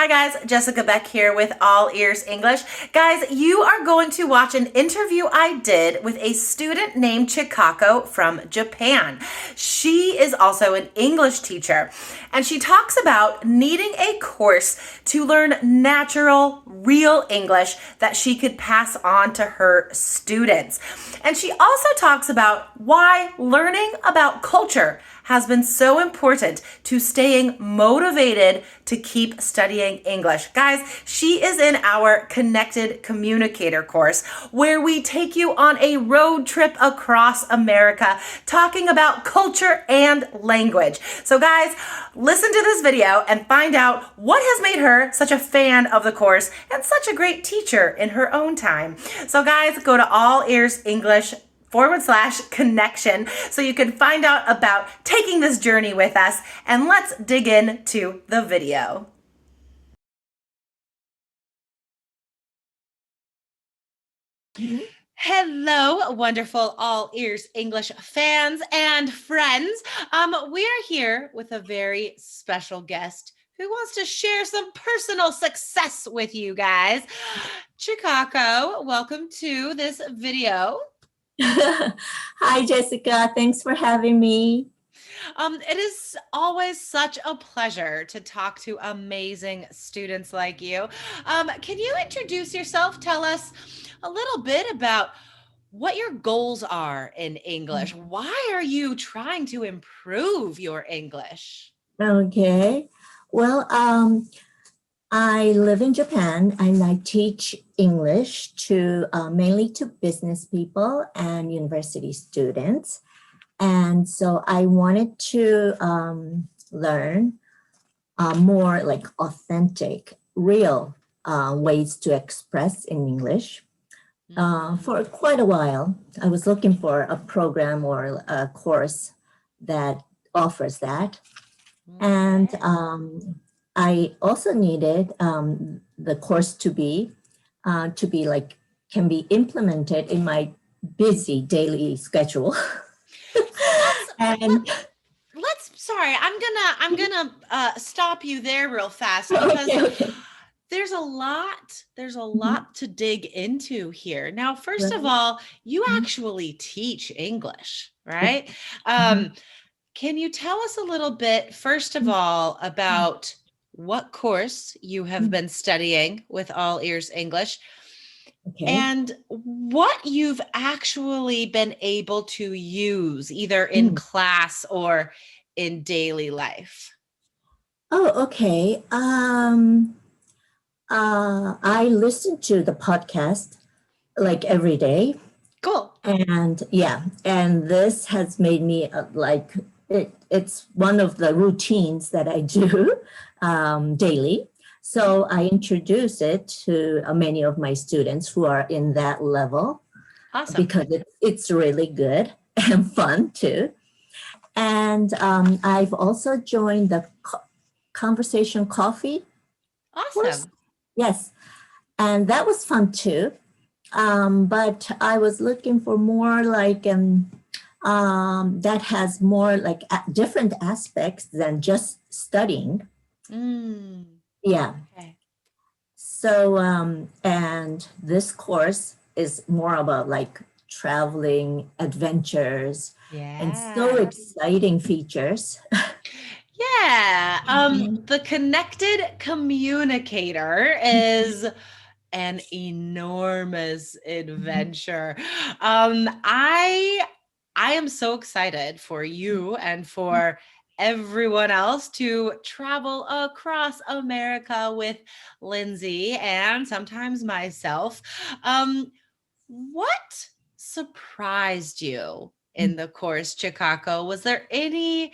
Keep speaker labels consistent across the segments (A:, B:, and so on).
A: Hi guys, Jessica Beck here with All Ears English. Guys, you are going to watch an interview I did with a student named Chikako from Japan. She is also an English teacher, and she talks about needing a course to learn natural, real English that she could pass on to her students. And she also talks about why learning about culture has been so important to staying motivated to keep studying English. Guys, she is in our Connected Communicator course where we take you on a road trip across America talking about culture and language. So guys, listen to this video and find out what has made her such a fan of the course and such a great teacher in her own time. So guys, go to allearsenglish.com/connection so you can find out about taking this journey with us, and let's dig into the video. Hello, wonderful All Ears English fans and friends. We are here with a very special guest who wants to share some personal success with you guys. Chikako, welcome to this video.
B: Hi, Jessica. Thanks for having me.
A: It is always such a pleasure to talk to amazing students like you. Can you introduce yourself? Tell us a little bit about what your goals are in English. Why are you trying to improve your English?
B: Okay. Well, I live in Japan and I teach English to mainly to business people and university students. And so I wanted to learn more like authentic, real ways to express in English. For quite a while, I was looking for a program or a course that offers that. And I also needed the course to be like, can be implemented in my busy daily schedule.
A: Sorry, I'm gonna stop you there real fast because
B: Okay.
A: there's a lot to dig into here. Now, first of all, you actually teach English, right? Can you tell us a little bit, first of all, about what course you have been studying with All Ears English?
B: Okay.
A: And what you've actually been able to use either in class or in daily life?
B: Oh, okay. I listen to the podcast like every day.
A: Cool.
B: And and this has made me it's one of the routines that I do daily. So I introduce it to many of my students who are in that level.
A: Awesome.
B: Because it's really good and fun too. And I've also joined the Conversation Coffee course.
A: Awesome.
B: Yes, and that was fun too. But I was looking for more like that has more like different aspects than just studying. Yeah.
A: Okay.
B: So and this course is more about like traveling, adventures, and so exciting features.
A: Yeah. The Connected Communicator is an enormous adventure. I am so excited for you and for everyone else to travel across America with Lindsay and sometimes myself. What surprised you in the course, Chikako? Was there any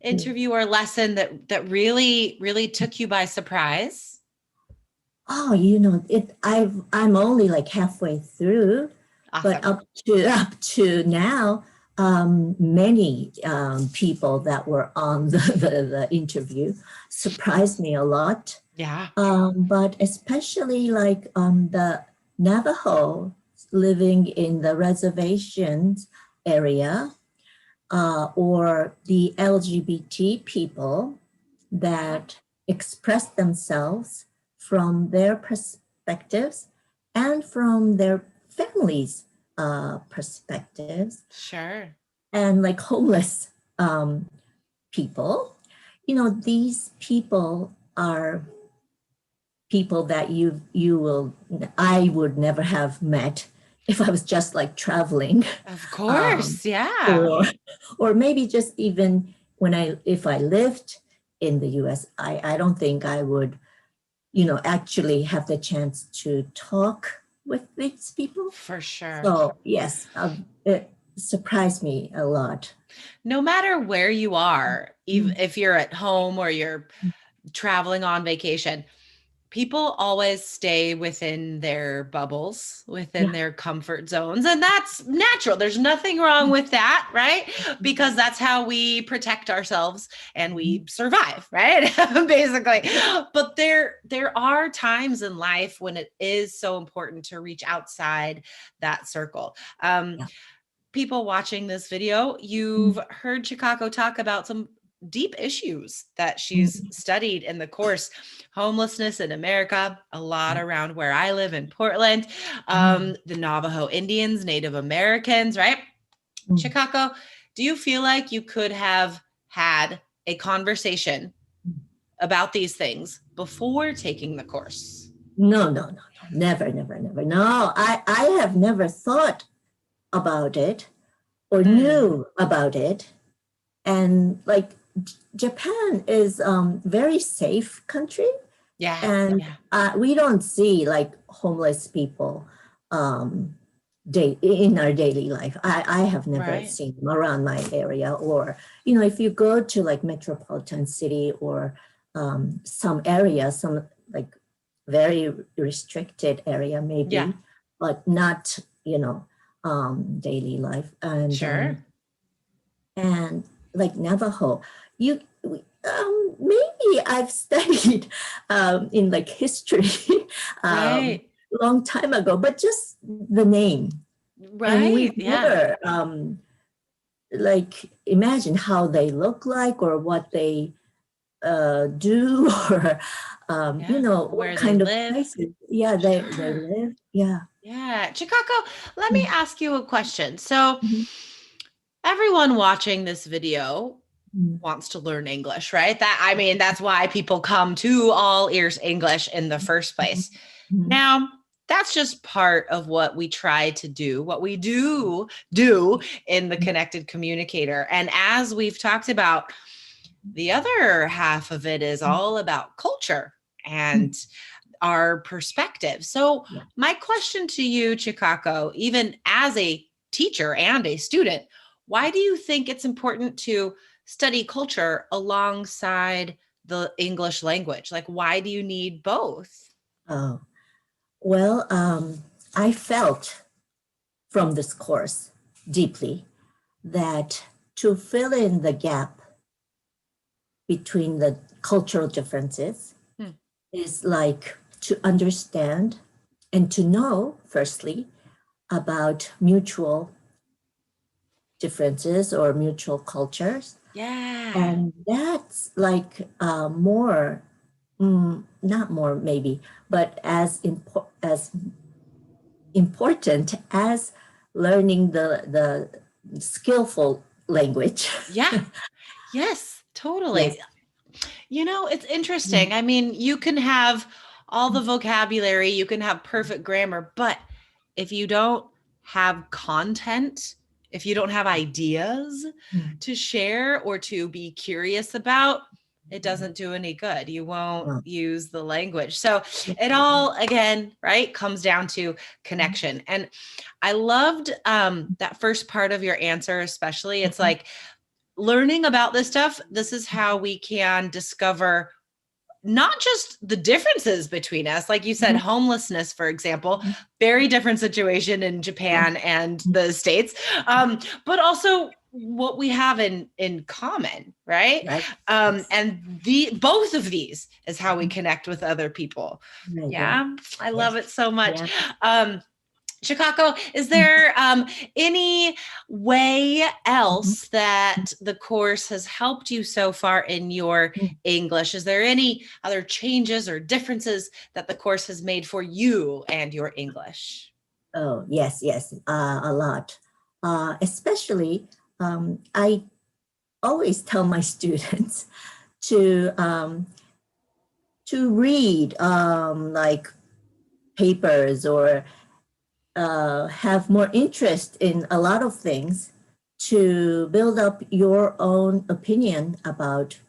A: interview or lesson that really took you by surprise?
B: Oh, I'm only like halfway through,
A: Awesome.
B: but up to now, many people that were on the interview surprised me a lot.
A: Yeah.
B: But especially like the Navajo living in the reservations area, or the LGBT people that express themselves from their perspectives and from their families' perspectives,
A: Sure.
B: and like homeless people. These people are people that I would never have met if I was just like traveling,
A: Of
B: um,
A: course. Yeah.
B: or or maybe just even if I lived in the US, I don't think I would, actually have the chance to talk with these people.
A: For sure.
B: So yes, it surprised me a lot.
A: No matter where you are, even
B: Mm.
A: if you're at home or you're traveling on vacation, people always stay within their bubbles, within
B: Yeah.
A: their comfort zones. And that's natural. There's nothing wrong with that, right? Because that's how we protect ourselves and we survive, right? Basically. But there are times in life when it is so important to reach outside that circle.
B: Yeah.
A: People watching this video, you've heard Chikako talk about some deep issues that she's
B: Mm.
A: studied in the course. Homelessness in America, a lot
B: Yeah.
A: around where I live in Portland,
B: Mm.
A: the Navajo Indians, Native Americans, right?
B: Mm.
A: Chikako, do you feel like you could have had a conversation about these things before taking the course?
B: No, no, no, no, never, never, never. No, I have never thought about it or
A: Mm,
B: knew about it. And like Japan is very safe country,
A: yeah,
B: and
A: yeah,
B: we don't see like homeless people um, in our daily life. I have never
A: right.
B: seen them around my area, or if you go to like metropolitan city or some area, some like very restricted area
A: Yeah,
B: maybe, but not daily life. and
A: sure.
B: um, and like Navajo, you maybe I've studied in like history
A: Right,
B: long time ago, but just the name, and
A: right.
B: we've
A: Yeah.
B: never like imagined how they look like or what they do or
A: Yeah.
B: what
A: Where they
B: kind of
A: live.
B: places, yeah, they
A: Sure.
B: live, yeah.
A: Yeah. Chikako, let me
B: Mm.
A: ask you a question. So,
B: Mhm.
A: everyone watching this video
B: Mm.
A: wants to learn English, right? I mean, that's why people come to All Ears English in the first
B: Mhm.
A: place.
B: Mhm.
A: Now, that's just part of what we try to do, what we do in the Connected Communicator. And as we've talked about, the other half of it is all about culture
B: Mm.
A: and our perspective. So,
B: Yeah.
A: my question to you, Chikako, even as a teacher and a student, why do you think it's important to study culture alongside the English language? Like, why do you need both?
B: Oh, well, I felt from this course deeply that to fill in the gap between the cultural differences
A: Hmm.
B: is like to understand and to know, firstly, about mutual differences or mutual cultures.
A: Yeah.
B: And that's like more, not more maybe, but as important as learning the skillful language.
A: Yeah. Yes,
B: Yes.
A: totally. It's interesting. I mean, you can have all the vocabulary, you can have perfect grammar, but if you don't have content, if you don't have ideas
B: Mm.
A: to share or to be curious about, it doesn't do any good. You won't
B: Well,
A: use the language. So
B: yes.
A: it all, again, right, comes down to connection. And I loved that first part of your answer, especially. It's
B: Mhm.
A: like, learning about this stuff, this is how we can discover not just the differences between us. Like you said,
B: Mhm.
A: homelessness, for example,
B: Mhm.
A: very different situation in
B: Yeah.
A: Japan and the States, but also what we have in common, right?
B: Right. Yes.
A: And the both of these is how we connect with other people.
B: Right. Right.
A: Yeah, I love
B: Yes.
A: it so much.
B: Yeah.
A: Um, Chikako, is there any way
B: Mhm.
A: else that the course has helped you so far in your English? Is there any other changes or differences that the course has made for you and your English?
B: Oh, yes, yes, a lot. Especially, I always tell my students to read like papers or have more interest in a lot of things to build up your own opinion about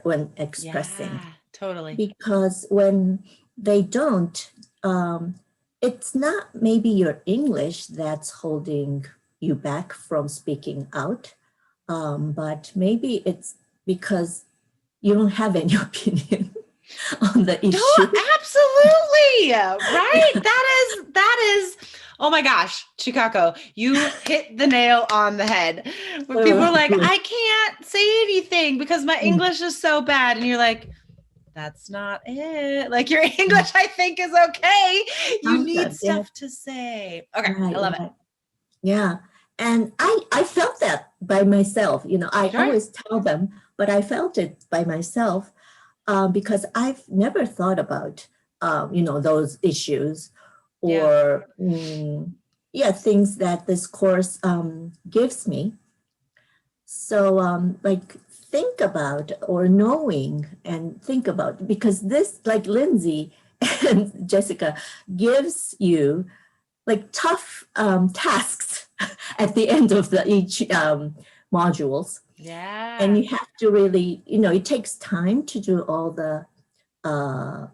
B: when expressing.
A: Yeah, totally.
B: Because when they don't, um, it's not maybe your English that's holding you back from speaking out, but maybe it's because you don't have any opinion on the
A: No,
B: issue.
A: absolutely. Right?
B: Yeah.
A: That is, oh my gosh, Chikako, you hit the nail on the head. When people are
B: Oh,
A: like,
B: good.
A: I can't say anything because my
B: Mm,
A: English is so bad. And you're like, that's not it. Like your
B: mm.
A: English, I think, is okay. You
B: Sounds
A: need
B: good. Yeah,
A: stuff to say. Okay,
B: right,
A: I love it.
B: right. Yeah. And I felt that by myself. I
A: Sure.
B: always tell them, but I felt it by myself because I've never thought about, those issues
A: Yeah.
B: or, yeah, things that this course gives me. So, like, think about or knowing and think about because this, like Lindsay and Jessica, gives you like tough tasks at the end of each modules, and
A: Yeah.
B: you have to really, it takes time to do all the uh,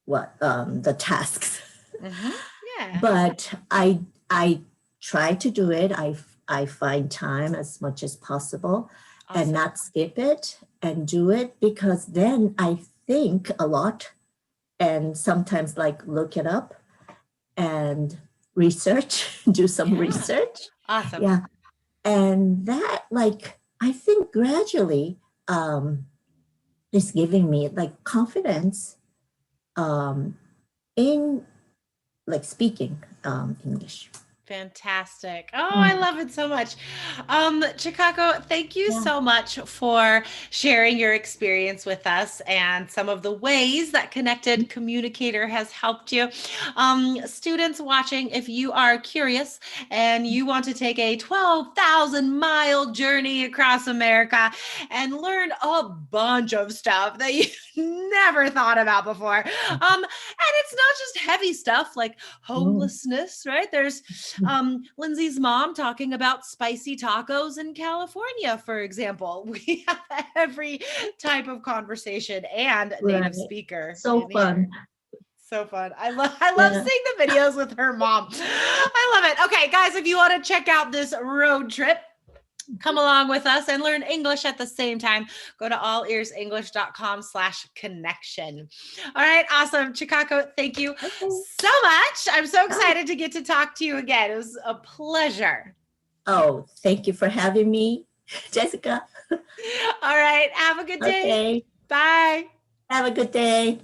B: the tasks.
A: Mm-hmm. Yeah.
B: But I try to do it. I find time as much as possible and
A: Awesome.
B: not skip it and do it because then I think a lot and sometimes like look it up and research, do some
A: Yeah.
B: research.
A: Awesome.
B: Yeah. And that, like, I think gradually is giving me like confidence um, in like speaking English.
A: Fantastic. Oh, I
B: Mm,
A: love it so much. Chikako, thank you
B: yeah.
A: so much for sharing your experience with us and some of the ways that Connected Communicator has helped you. Students watching, if you are curious and you want to take a 12,000-mile journey across America and learn a bunch of stuff that you never thought about before. And it's not just heavy stuff like
B: Mm,
A: homelessness, right? There's Lindsay's mom talking about spicy tacos in California, for example. We have every type of conversation and native
B: right.
A: speaker
B: So
A: in
B: fun.
A: here. So fun. I love
B: Yeah.
A: seeing the videos with her mom. I love it. Okay, guys, if you want to check out this road trip, come along with us and learn English at the same time, go to allearsenglish.com/connection. All right, awesome. Chikako, thank you
B: Okay.
A: so much. I'm so
B: Oh,
A: excited to get to talk to you again. It was a pleasure.
B: oh, thank you for having me, Jessica.
A: All right, have a good day.
B: Okay.
A: Bye.
B: Have a good day.